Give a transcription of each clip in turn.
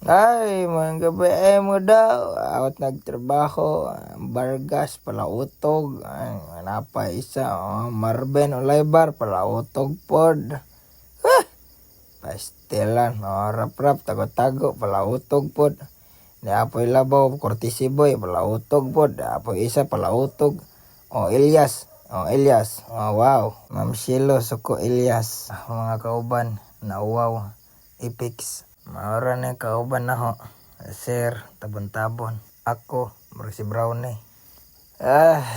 Ay, mga gabi mo daw. Awat nagtrabaho. Bargas, palautog. Ay, napa isa. Marben, Olaybar, palautog pod. Pastilan. Rap-rap, tago-tago, palautog pod. Di apoy labaw, Cortisiboy, palautog pod. Di apoy isa, palautog. Elias. Elias. Wow. Ma'am Shilo, Suko Elias. Mga kauban, nauwaw. Ipix. Maura na kauban na ho. Sir, tabon-tabon. Ako, si Brownie.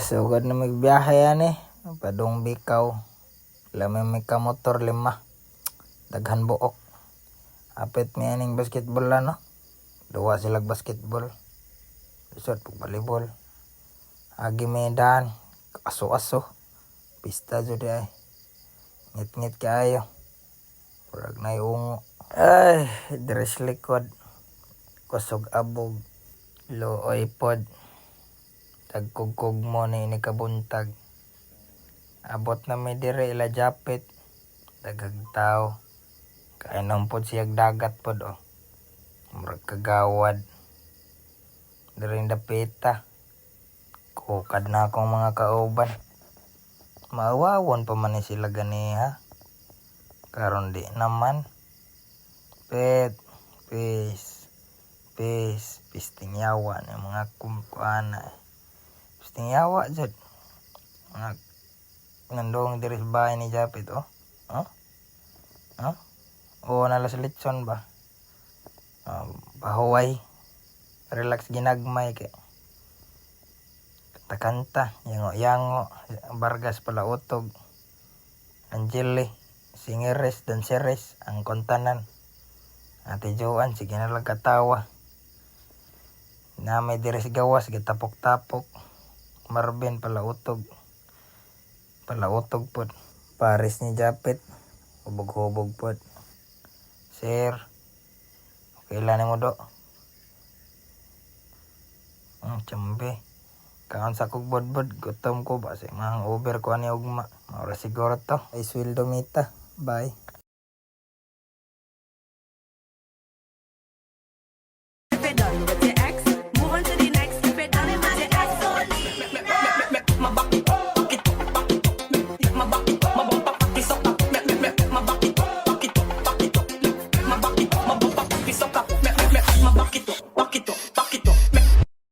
Sugod na magbiyahe yan eh. Padong bikaw. Lamay may kamotor 5. Daghan buok. Apit may aning basketball na no. 2 silag basketball. Isot pag volleyball. Agi medan. Aso-aso. Pista jud ay. Ngit-ngit kaayo. Purag na yung dress likod. Kusog abog. Looy pod. Tagkugkog mo ni kabuntag. Abot na may dire ila japit. Dagag tao. Kainom pod siyag dagat pod o. Murag kagawad. Diring dapita. Kukad na akong mga kauban. Maawawon pa man sila ganiha. Karon di naman. Peace. Pisting yawa ni mga kumkuana. Pisting yawa jud. Mga nandong diri sa bahay ni Japit O nalas litson ba? Pahuway. Relax ginagmay kay. Kanta-kanta, yango-yango, Bargas palautog. Angeli, singeres, danseres, ang kontanan. Ate Joan, sige na lang katawa. Na may diris gawas, gatapok-tapok. Marben, palautog. Palautog pod. Paris ni Japit. Hubog-hubog pod. Sir. Okay lang mo do. Tsambe. Kaon sa kog bodbod. Gutom ko ba? Mga over ko ani ugma. Maura siguro to. Ay sweldo mita. Bye.